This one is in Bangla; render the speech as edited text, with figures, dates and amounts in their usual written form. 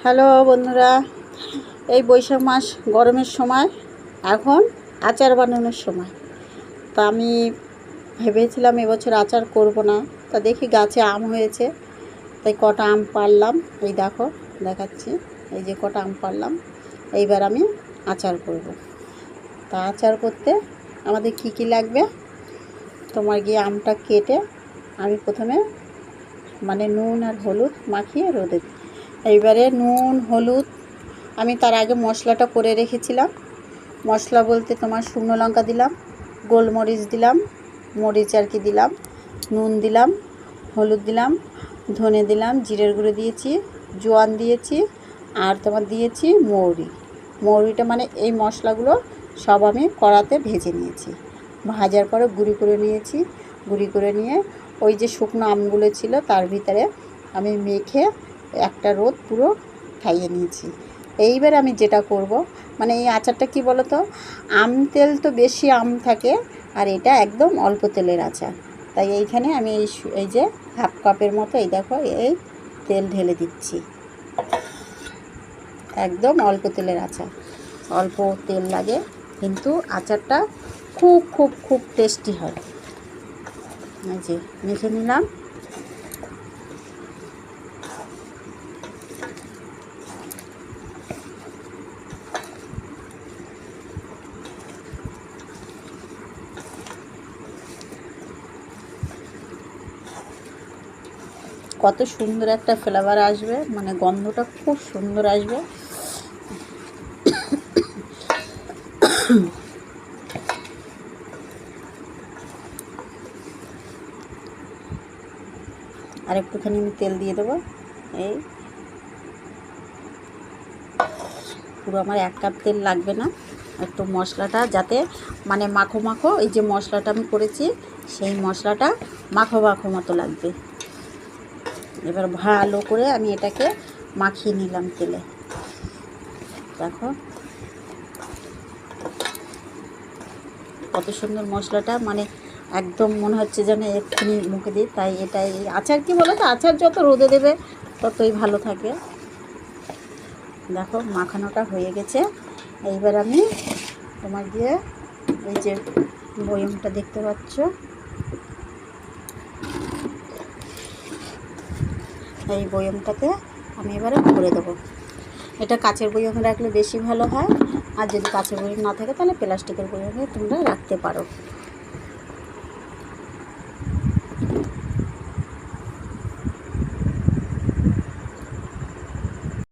হ্যালো বন্ধুরা, এই বৈশাখ মাস গরমের সময়, এখন আচার বানানোর সময়। তা আমি ভেবেছিলাম এবছর আচার করব না, তা দেখি গাছে আম হয়েছে, তাই কটা আম পারলাম। এই দেখো, দেখাচ্ছি, এই যে কটা আম পারলাম। এইবার আমি আচার করব। তা আচার করতে আমাদের কি কি লাগবে, তোমার গিয়ে আমটা কেটে আমি প্রথমে নুন আর হলুদ মাখিয়ে রোদে দিই। এইবারে নুন হলুদ আমি তার আগে মশলাটা করে রেখেছিলাম। মশলা বলতে তোমার শুকনো লঙ্কা দিলাম, গোলমরিচ দিলাম, মরিচ আর কি দিলাম, নুন দিলাম, হলুদ দিলাম, ধনে দিলাম, জিরের গুঁড়ো দিয়েছি, জোয়ান দিয়েছি, আর তোমার দিয়েছি মৌরিটা এই মশলাগুলো সব আমি কড়াতে ভেজে নিয়েছি। ভাজার পরে গুঁড়ি করে নিয়েছি। গুঁড়ি করে নিয়ে ওই যে শুকনো আমগুলো ছিল তার ভিতরে আমি মেখে একটা রোদ পুরো খাইয়ে নিয়েছি। এইবার আমি যেটা করব, এই আচারটা কি বলো তো, আম তেল তো বেশি আম থাকে, আর এটা একদম অল্প তেলের আচার। তাই এইখানে আমি এই যে হাফ কাপের মতো এই দেখো এই তেল ঢেলে দিচ্ছি। একদম অল্প তেলের আচার, অল্প তেল লাগে, কিন্তু আচারটা খুব খুব খুব টেস্টি হয়। এই যে মেখে নিলাম। কত সুন্দর একটা ফ্লেভার আসবে, গন্ধটা খুব সুন্দর আসবে। আর একটুখানি আমি তেল দিয়ে দেবো। এই পুরো আমার 1 কাপ তেল লাগবে না, একটু মশলাটা যাতে মাখো মাখো, এই যে মশলাটা আমি করেছি সেই মশলাটা মাখো মাখো মতো লাগবে। এবার ভালো করে আমি এটাকে মাখিয়ে নিলাম তেলে। দেখো কত সুন্দর মশলাটা, একদম মনে হচ্ছে যেন এক্ষুনি মুখে দিই। তাই এটাই আচার কি বলো তো, আচার যত রোদে দেবে ততই ভালো থাকে। দেখো মাখানোটা হয়ে গেছে। এইবার আমি তোমার দিয়ে এই যে বয়মটা দেখতে পাচ্ছ, এই বয়মটাতে আমি এবারে ভরে দেবো। এটা কাচের বয়মে রাখলে বেশি ভালো হয়, আর যদি কাচের বয়ম না থাকে তাহলে প্লাস্টিকের বয়মে তোমরা রাখতে পারো।